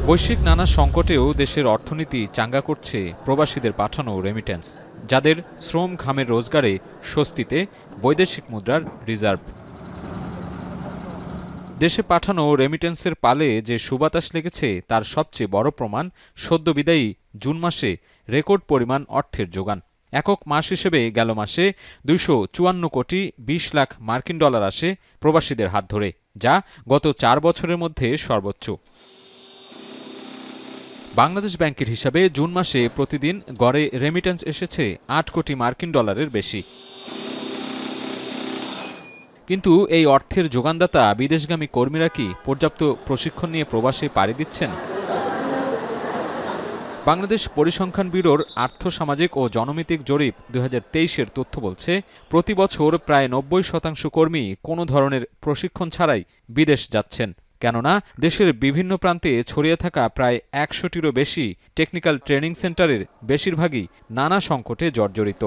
বৈশ্বিক নানা সংকটেও দেশের অর্থনীতি চাঙ্গা করছে প্রবাসীদের পাঠানো রেমিটেন্স, যাদের শ্রম ঘামের রোজগারে স্বস্তিতে বৈদেশিক মুদ্রার রিজার্ভ। দেশে পাঠানো রেমিটেন্সের পালে যে সুবাতাস লেগেছে তার সবচেয়ে বড় প্রমাণ সদ্য বিদায়ী জুন মাসে রেকর্ড পরিমাণ অর্থের যোগান। একক মাস হিসেবে গেল মাসে 254 কোটি 20 লাখ মার্কিন ডলার আসে প্রবাসীদের হাত ধরে, যা গত 4 বছরের মধ্যে সর্বোচ্চ। বাংলাদেশ ব্যাংকের হিসাবে জুন মাসে প্রতিদিন গড়ে রেমিটেন্স এসেছে 8 কোটি মার্কিন ডলারের বেশি। কিন্তু এই অর্থের যোগানদাতা বিদেশগামী কর্মীরা কি পর্যাপ্ত প্রশিক্ষণ নিয়ে প্রবাসে পাড়ি দিচ্ছেন? বাংলাদেশ পরিসংখ্যান ব্যুরোর আর্থসামাজিক ও জনমিতিক জরিপ 2023-এর তথ্য বলছে, প্রতি বছর প্রায় 90% কর্মী কোনো ধরনের প্রশিক্ষণ ছাড়াই বিদেশ যাচ্ছেন। কেননা দেশের বিভিন্ন প্রান্তে ছড়িয়ে থাকা প্রায় 100টিরও বেশি টেকনিক্যাল ট্রেনিং সেন্টারের বেশিরভাগই নানা সংকটে জর্জরিত।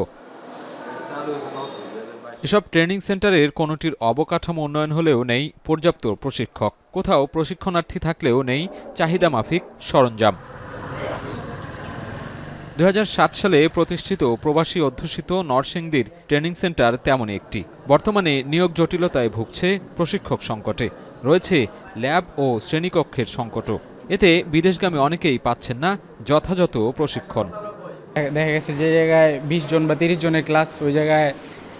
এসব ট্রেনিং সেন্টারের কোনোটির অবকাঠামো উন্নয়ন হলেও নেই পর্যাপ্ত প্রশিক্ষক, কোথাও প্রশিক্ষণার্থী থাকলেও নেই চাহিদা মাফিক সরঞ্জাম। 2007 সালে প্রতিষ্ঠিত প্রবাসী অধ্যুষিত নরসিংদীর ট্রেনিং সেন্টার তেমনই একটি। বর্তমানে নিয়োগ জটিলতায় ভুগছে প্রশিক্ষক সংকটে, রয়েছে ল্যাব ও শ্রেণীকক্ষের সংকটও। এতে বিদেশগামী অনেকেই পাচ্ছেন না যথাযথ প্রশিক্ষণ। দেখা গেছে যে জায়গায় 20 জন বা 30 জনের ক্লাস, ওই জায়গায়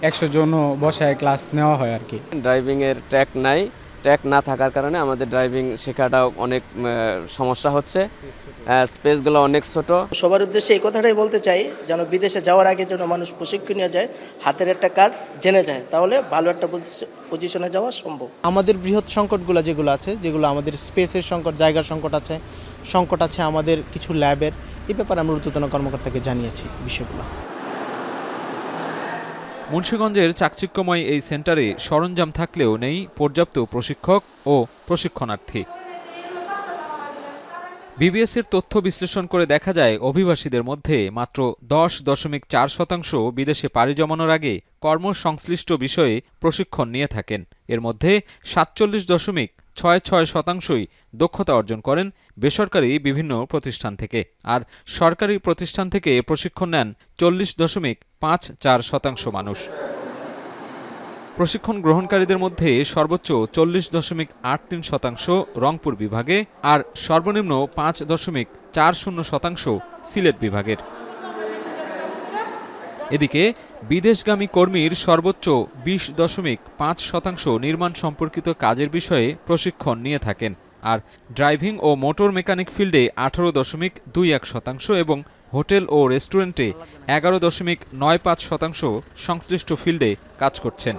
100 জনও বসায় ক্লাস নেওয়া হয় আর কি। ড্রাইভিংয়ের ট্র্যাক নাই, ট্র্যাক না থাকার কারণে আমাদের ড্রাইভিং শেখাটাও অনেক সমস্যা হচ্ছে, স্পেসগুলো অনেক ছোট। সবার উদ্দেশ্যে এই কথাটাই বলতে চাই, যেন বিদেশে যাওয়ার আগে যেন মানুষ প্রশিক্ষণ নিয়ে যায়, হাতের একটা কাজ জেনে যায়, তাহলে ভালো একটা পজিশনে যাওয়া সম্ভব। আমাদের বৃহৎ সংকটগুলো যেগুলো আমাদের স্পেসের সংকট, জায়গার সংকট আছে আমাদের কিছু ল্যাবের, এই ব্যাপারে আমরা ঊর্ধ্বতন কর্মকর্তাকে জানিয়েছি বিষয়গুলো। মুন্সিগঞ্জের চাকচিক্যময় এই সেন্টারে সরঞ্জাম থাকলেও নেই পর্যাপ্ত প্রশিক্ষক ও প্রশিক্ষণার্থী। বিবিএসের তথ্য বিশ্লেষণ করে দেখা যায়, অভিবাসীদের মধ্যে মাত্র 10.4% বিদেশে পাড়ি জমানোর আগে কর্মসংশ্লিষ্ট বিষয়ে প্রশিক্ষণ নিয়ে থাকেন। এর মধ্যে 47.66% দক্ষতা অর্জন করেন বেসরকারি বিভিন্ন প্রতিষ্ঠান থেকে, আর সরকারি প্রতিষ্ঠান থেকে প্রশিক্ষণ নেন 40.54% মানুষ। প্রশিক্ষণ গ্রহণকারীদের মধ্যে সর্বোচ্চ 40.83% রংপুর বিভাগে, আর সর্বনিম্ন 5.40% সিলেট বিভাগের। এদিকে বিদেশগামী কর্মীর সর্বোচ্চ 20.5% নির্মাণ সম্পর্কিত কাজের বিষয়ে প্রশিক্ষণ নিয়ে থাকেন, আর ড্রাইভিং ও মোটর মেকানিক ফিল্ডে 18.21% এবং হোটেল ও রেস্টুরেন্টে 11.95% সংশ্লিষ্ট ফিল্ডে কাজ করছেন।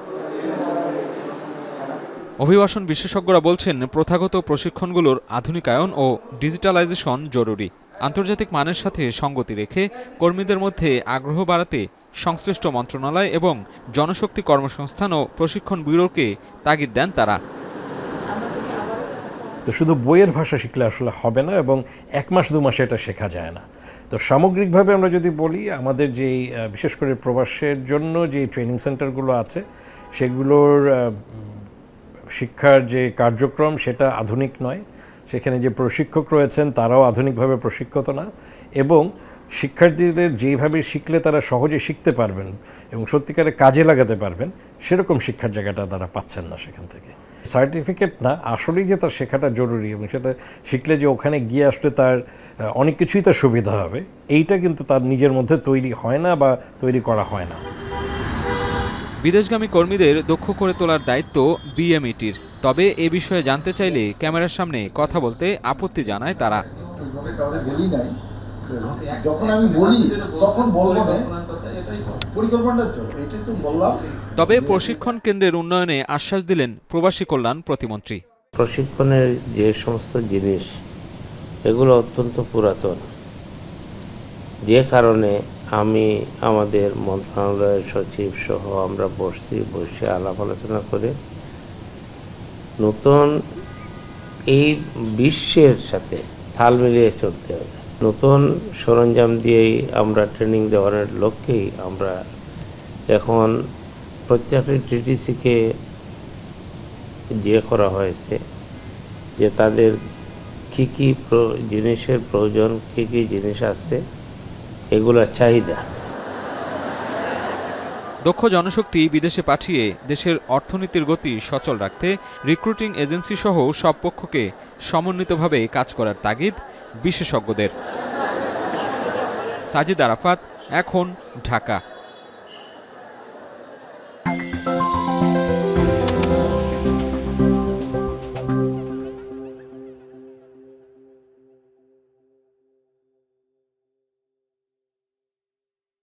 অভিবাসন বিশেষজ্ঞরা বলছেন, প্রথাগত প্রশিক্ষণগুলোর আধুনিকায়ন ও ডিজিটালাইজেশন জরুরি। আন্তর্জাতিক মানের সাথে সঙ্গতি রেখে কর্মীদের মধ্যে আগ্রহ বাড়াতে সংশ্লিষ্ট মন্ত্রণালয় এবং জনশক্তি কর্মসংস্থান ও প্রশিক্ষণ ব্যুরোকে তাগিদ দেন তারা। তো শুধু বইয়ের ভাষা শিখলে আসলে হবে না, এবং 1 মাস 2 মাসে এটা শেখা যায় না। তো সামগ্রিকভাবে আমরা যদি বলি, আমাদের যেই বিশেষ করে প্রবাসের জন্য যে ট্রেনিং সেন্টারগুলো আছে, সেগুলোর শিক্ষার যে কার্যক্রম সেটা আধুনিক নয়, সেখানে যে প্রশিক্ষক রয়েছেন তারাও আধুনিকভাবে প্রশিক্ষিত না, এবং শিক্ষার্থীদের যেইভাবে শিখলে তারা সহজে শিখতে পারবেন এবং সত্যিকারে কাজে লাগাতে পারবেন, সেরকম শিক্ষার জায়গাটা তারা পাচ্ছেন না সেখান থেকে। সার্টিফিকেট না, আসলেই যে তার শেখাটা জরুরি এবং সেটা শিখলে যে ওখানে গিয়ে আসলে তার অনেক কিছুই তার সুবিধা হবে, এইটা কিন্তু তার নিজের মধ্যে তৈরি হয় না বা তৈরি করা হয় না। বিদেশগামী কর্মীদের দক্ষ করে তোলার দায়িত্ব বিএমইটির। তবে এ বিষয়ে জানতে চাইলে ক্যামেরার সামনে কথা বলতে আপত্তি জানায় তারা। তবে প্রশিক্ষণ কেন্দ্রের উন্নয়নে আশ্বাস দিলেন প্রবাসী কল্যাণ প্রতিমন্ত্রী। প্রশিক্ষণের যে সমস্ত জিনিস, এগুলো অত্যন্ত পুরাতন, যে কারণে আমি আমাদের মন্ত্রণালয়ের সচিব সহ আমরা বসে আলাপ আলোচনা করে নতুন এই বিশ্বের সাথে তাল মিলিয়ে চলতে হবে। নতুন সরঞ্জাম দিয়েই আমরা ট্রেনিং দেওয়ার লক্ষ্যেই আমরা এখন প্রত্যেকটি টিটিসিকে করা হয়েছে যে তাদের কী কী জিনিসের প্রয়োজন, কী কী জিনিস আছে, এগুলোর চাহিদা। দক্ষ জনশক্তি বিদেশে পাঠিয়ে দেশের অর্থনীতির গতি সচল রাখতে রিক্রুটিং এজেন্সি সহ সব পক্ষকে সমন্বিতভাবে কাজ করার তাগিদ বিশেষজ্ঞদের। সাজিদ আরাফাত, এখন, ঢাকা।